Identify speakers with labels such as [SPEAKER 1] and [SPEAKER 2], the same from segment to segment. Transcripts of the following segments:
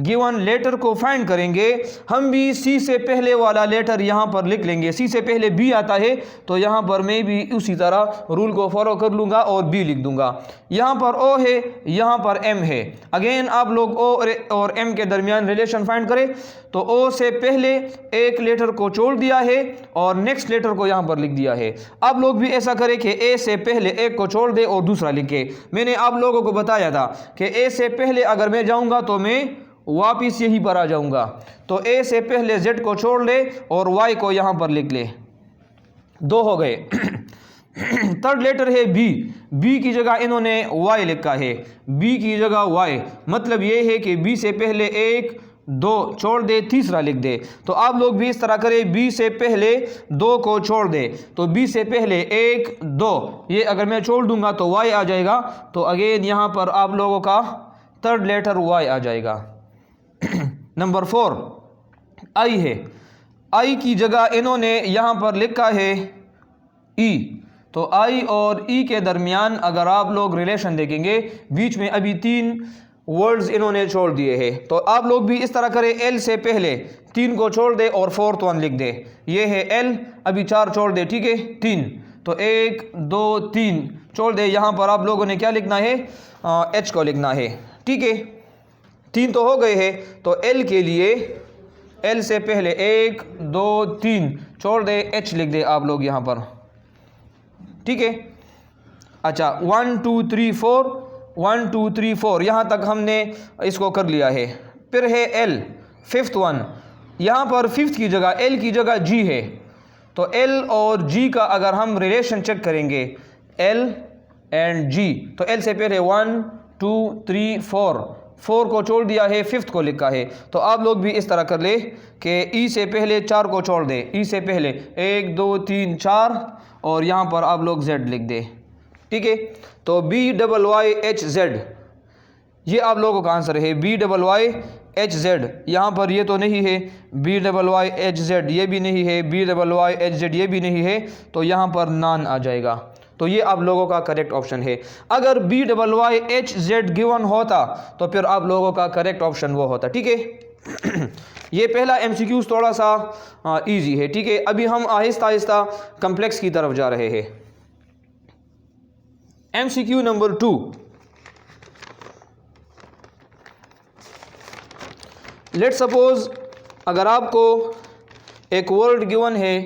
[SPEAKER 1] Given letter को find करेंगे, हम भी सी से पहले वाला लेटर यहाँ पर लिख लेंगे। सी से पहले बी आता है तो यहाँ पर मैं भी उसी तरह रूल को फॉलो कर लूँगा और बी लिख दूँगा। यहाँ पर ओ है, यहाँ पर एम है। अगेन आप लोग ओ और एम के दरमियान रिलेशन फाइंड करें तो ओ से पहले एक लेटर को छोड़ दिया है और नेक्स्ट लेटर को यहाँ पर लिख दिया है। आप लोग भी ऐसा करें कि ए से पहले एक को छोड़ दे और दूसरा लिखे। मैंने आप लोगों को बताया था कि ए से पहले अगर मैं जाऊँगा तो मैं वापिस यहीं पर आ जाऊँगा। तो ए से पहले जेड को छोड़ ले और वाई को यहाँ पर लिख ले। दो हो गए। थर्ड लेटर है बी। बी की जगह इन्होंने वाई लिखा है, बी की जगह वाई। मतलब ये है कि बी से पहले एक दो छोड़ दे, तीसरा लिख दे। तो आप लोग भी इस तरह करें, बी से पहले दो को छोड़ दे तो बी से पहले एक दो, ये अगर मैं छोड़ दूंगा तो वाई आ जाएगा। तो अगेन यहाँ पर आप लोगों का थर्ड लेटर वाई आ जाएगा। नंबर 4 आई है। आई की जगह इन्होंने यहाँ पर लिखा है ई। तो आई और ई के दरमियान अगर आप लोग रिलेशन देखेंगे, बीच में अभी 3 वर्ड्स इन्होंने छोड़ दिए हैं। तो आप लोग भी इस तरह करें, एल से पहले 3 को छोड़ दे और फोर्थ वन लिख दे। ये है एल, अभी 4 छोड़ दे, ठीक है 3। तो 1 2 3 छोड़ दे। यहाँ पर आप लोगों ने क्या लिखना है, एच को लिखना है, ठीक है। 3 तो हो गए हैं। तो एल के लिए एल से पहले 1 2 3 छोड़ दे, एच लिख दे आप लोग यहाँ पर, ठीक है। अच्छा 1 2 3 4 1 2 3 4 यहाँ तक हमने इसको कर लिया है। फिर है एल, फिफ्थ वन। यहाँ पर फिफ्थ की जगह एल की जगह जी है। तो एल और जी का अगर हम रिलेशन चेक करेंगे, एल एंड जी, तो एल से पहले 1 2 3 4 को छोड़ दिया है, फिफ्थ को लिखा है। तो आप लोग भी इस तरह कर ले कि ई से पहले 4 को छोड़ दे, ई से पहले 1 2 3 4 और यहाँ पर आप लोग जेड लिख दे, ठीक है। तो B double Y H Z, ये आप लोगों का आंसर है, B double Y H Z. यहाँ पर ये तो नहीं है, B double Y H Z ये भी नहीं है, B double Y H Z ये भी नहीं है। तो यहाँ पर नान आ जाएगा। तो ये आप लोगों का करेक्ट ऑप्शन है। अगर B double Y H Z given होता तो फिर आप लोगों का करेक्ट ऑप्शन वो होता, ठीक है। ये पहला एमसीक्यूज थोड़ा सा इजी है, ठीक है। अभी हम आहिस्ता आहिस्ता कम्प्लेक्स की तरफ जा रहे हैं। एमसीक्यू नंबर 2, लेट सपोज अगर आपको एक वर्ड गिवन है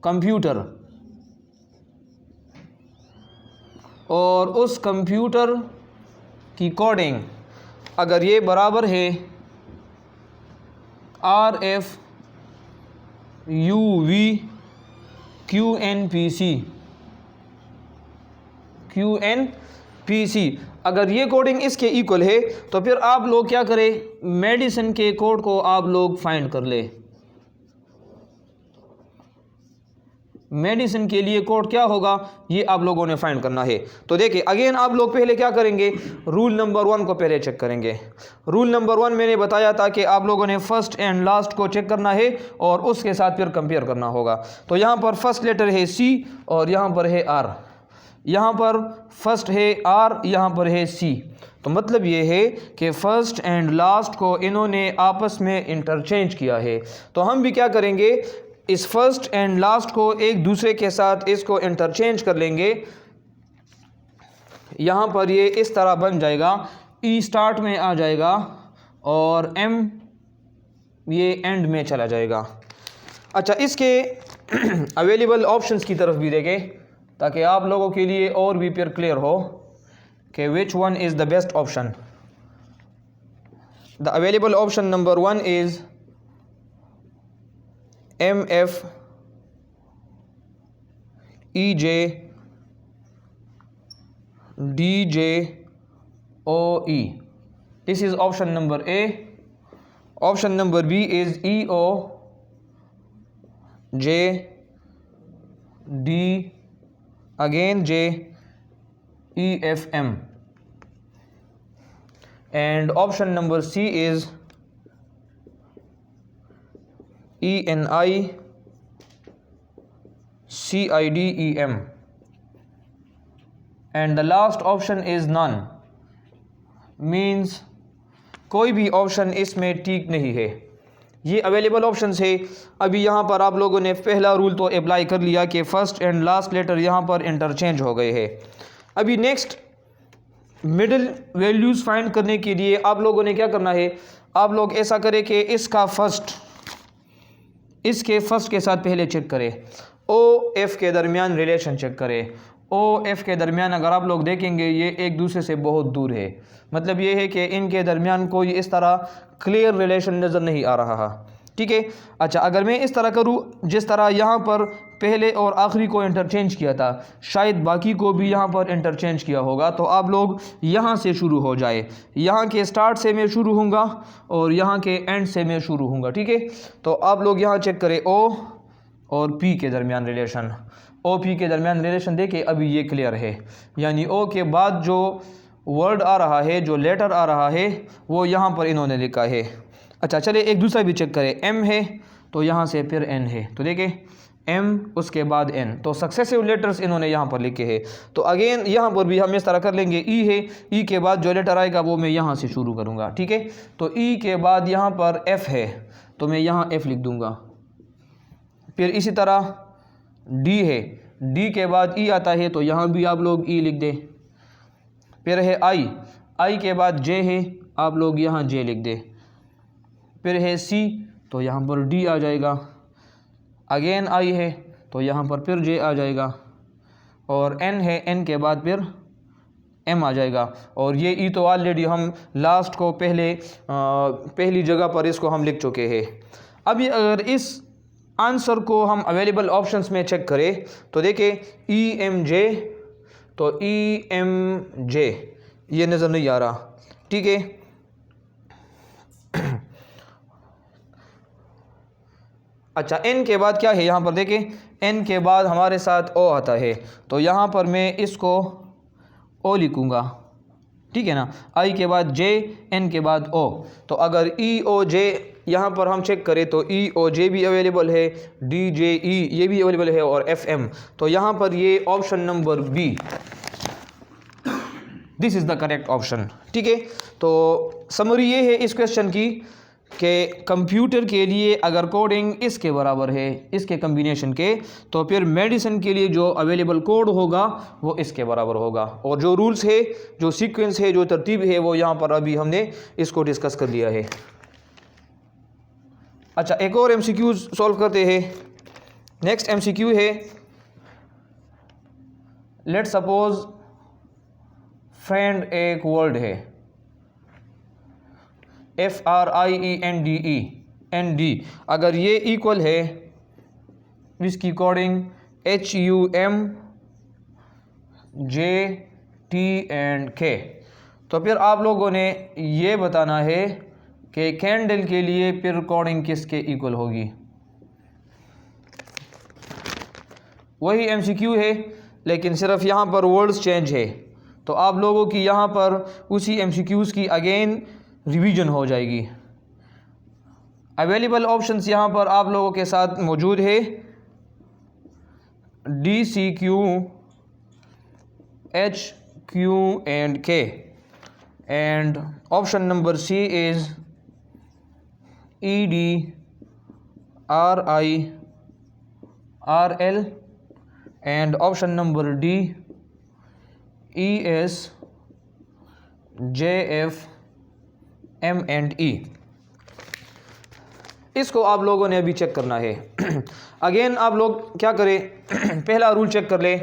[SPEAKER 1] कंप्यूटर, और उस कंप्यूटर की कोडिंग अगर ये बराबर है RF UV QNPC, अगर ये कोडिंग इसके इक्वल है तो फिर आप लोग क्या करें, मेडिसिन के कोड को आप लोग फाइंड कर ले। मेडिसिन के लिए कोड क्या होगा ये आप लोगों ने फाइंड करना है। तो देखिए अगेन आप लोग पहले क्या करेंगे, रूल नंबर 1 को पहले चेक करेंगे। रूल नंबर 1 मैंने बताया था कि आप लोगों ने फर्स्ट एंड लास्ट को चेक करना है और उसके साथ फिर कंपेयर करना होगा। तो यहाँ पर फर्स्ट लेटर है सी और यहाँ पर है आर, यहाँ पर फर्स्ट है आर, यहाँ पर है सी। तो मतलब ये है कि फर्स्ट एंड लास्ट को इन्होंने आपस में इंटरचेंज किया है। तो हम भी क्या करेंगे, इस फर्स्ट एंड लास्ट को एक दूसरे के साथ इसको इंटरचेंज कर लेंगे। यहाँ पर ये इस तरह बन जाएगा, ई स्टार्ट में आ जाएगा और एम ये एंड में चला जाएगा। अच्छा इसके अवेलेबल ऑप्शंस की तरफ भी देखें ताकि आप लोगों के लिए और भी फिर क्लियर हो कि which one is the best option. The available option number 1 is MF EJ DJ OE. This is option number A. Option number B is EO J D again J EFM, and option number C is ENI CIDEM, and the last option is none, means कोई भी option इसमें ठीक नहीं है। ये available options है। अभी यहाँ पर आप लोगों ने पहला रूल तो अप्लाई कर लिया कि फर्स्ट एंड लास्ट लेटर यहाँ पर इंटरचेंज हो गए हैं। अभी नेक्स्ट मिडिल वैल्यूज़ फाइंड करने के लिए आप लोगों ने क्या करना है, आप लोग ऐसा करें कि इसके फर्स्ट के साथ पहले चेक करें, ओ एफ के दरमियान रिलेशन चेक करें। ओ एफ के दरमियान अगर आप लोग देखेंगे ये एक दूसरे से बहुत दूर है, मतलब ये है कि इनके दरमियान कोई इस तरह क्लियर रिलेशन नज़र नहीं आ रहा है, ठीक है। अच्छा, अगर मैं इस तरह करूँ जिस तरह यहाँ पर पहले और आखिरी को इंटरचेंज किया था, शायद बाकी को भी यहाँ पर इंटरचेंज किया होगा, तो आप लोग यहाँ से शुरू हो जाए, यहाँ के स्टार्ट से मैं शुरू होऊंगा और यहाँ के एंड से मैं शुरू होऊंगा, ठीक है। तो आप लोग यहाँ चेक करें ओ और पी के दरमियान रिलेशन, ओ पी के दरमियान रिलेशन देखें, अभी ये क्लियर है, यानी ओ के बाद जो वर्ड आ रहा है, जो लेटर आ रहा है, वो यहाँ पर इन्होंने लिखा है। अच्छा, चलिए एक दूसरा भी चेक करें, एम है तो यहाँ से फिर एन है, तो देखें एम उसके बाद एन, तो सक्सेसिव लेटर्स इन्होंने यहाँ पर लिखे हैं। तो अगेन यहाँ पर भी हम इस तरह कर लेंगे, ई है, ई के बाद जो लेटर आएगा वो मैं यहाँ से शुरू करूँगा, ठीक है। तो ई के बाद यहाँ पर एफ है तो मैं यहाँ एफ लिख दूँगा। फिर इसी तरह डी है, डी के बाद ई आता है तो यहाँ भी आप लोग ई लिख दें। फिर है आई, आई के बाद जे है, आप लोग यहाँ जे लिख दें। फिर है सी तो यहाँ पर डी आ जाएगा। अगेन आई है तो यहाँ पर फिर जे आ जाएगा, और एन है, एन के बाद फिर एम आ जाएगा। और ये ई तो ऑलरेडी हम लास्ट को पहली जगह पर इसको हम लिख चुके हैं। अभी अगर इस आंसर को हम अवेलेबल ऑप्शंस में चेक करें तो देखें ई एम जे, तो ई एम जे ये नज़र नहीं आ रहा, ठीक है। अच्छा, एन के बाद क्या है, यहाँ पर देखें एन के बाद हमारे साथ ओ आता है, तो यहाँ पर मैं इसको ओ लिखूँगा, ठीक है ना। आई के बाद जे, एन के बाद ओ, तो अगर ई ओ जे यहाँ पर हम चेक करें तो ई ओ जे भी अवेलेबल है, डी जे ई ये भी अवेलेबल है, और एफ एम, तो यहाँ पर ये option number B, this is the correct option, ठीक है। तो समरी ये है इस क्वेश्चन की कि कंप्यूटर के लिए अगर कोडिंग इसके बराबर है, इसके कम्बिनेशन के, तो फिर मेडिसिन के लिए जो अवेलेबल कोड होगा वो इसके बराबर होगा। और जो रूल्स है, जो सीक्वेंस है, जो तरतीब है, वो यहाँ पर अभी हमने इसको डिस्कस कर लिया है। अच्छा, एक और MCQ सॉल्व करते हैं। नेक्स्ट MCQ है, लेट सपोज फ्रेंड एक वर्ड है, FRIENDE, अगर ये इक्वल है इसकी कोडिंग HUMJTK, तो फिर आप लोगों ने ये बताना है कि कैंडल के लिए फिर कोडिंग किसके इक्वल होगी। वही MCQ है लेकिन सिर्फ यहाँ पर वर्ड्स चेंज है, तो आप लोगों की यहाँ पर उसी MCQs की अगेन रिवीजन हो जाएगी। अवेलेबल ऑप्शंस यहाँ पर आप लोगों के साथ मौजूद है, DCQ, HQ and K, and option number C is ED, RI, RL, and option number D, ES, JF, M and E। इसको आप लोगों ने अभी चेक करना है। अगेन आप लोग क्या करें, पहला रूल चेक कर ले,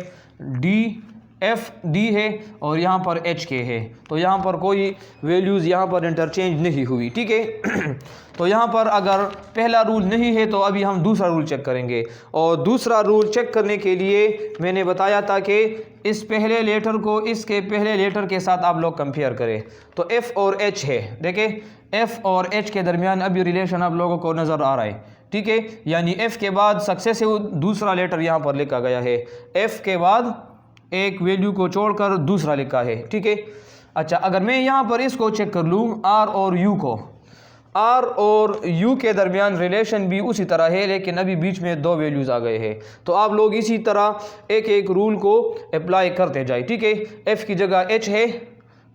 [SPEAKER 1] D है और यहाँ पर HK है, तो यहाँ पर कोई वैल्यूज़ यहाँ पर इंटरचेंज नहीं हुई, ठीक है। तो यहाँ पर अगर पहला रूल नहीं है तो अभी हम दूसरा रूल चेक करेंगे, और दूसरा रूल चेक करने के लिए मैंने बताया था कि इस पहले लेटर को इसके पहले लेटर के साथ आप लोग कंपेयर करें। तो F और H है, देखें F और H के दरमियान अभी रिलेशन आप लोगों को नज़र आ रहा है, ठीक है। यानी F के बाद सक्सेसिव दूसरा लेटर यहाँ पर लिखा गया है, F के बाद एक वैल्यू को छोड़कर दूसरा लिखा है, ठीक है। अच्छा, अगर मैं यहाँ पर इसको चेक कर लूँ R और U को, R और U के दरमियान रिलेशन भी उसी तरह है, लेकिन अभी बीच में दो वैल्यूज़ आ गए हैं, तो आप लोग इसी तरह एक एक रूल को अप्लाई करते जाए, ठीक है। F की जगह H है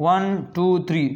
[SPEAKER 1] 1 2 3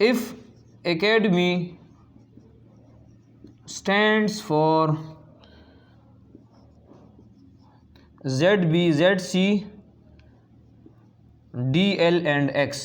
[SPEAKER 1] If academy stands for ZB, ZC, DL and X,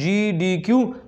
[SPEAKER 1] GDQ،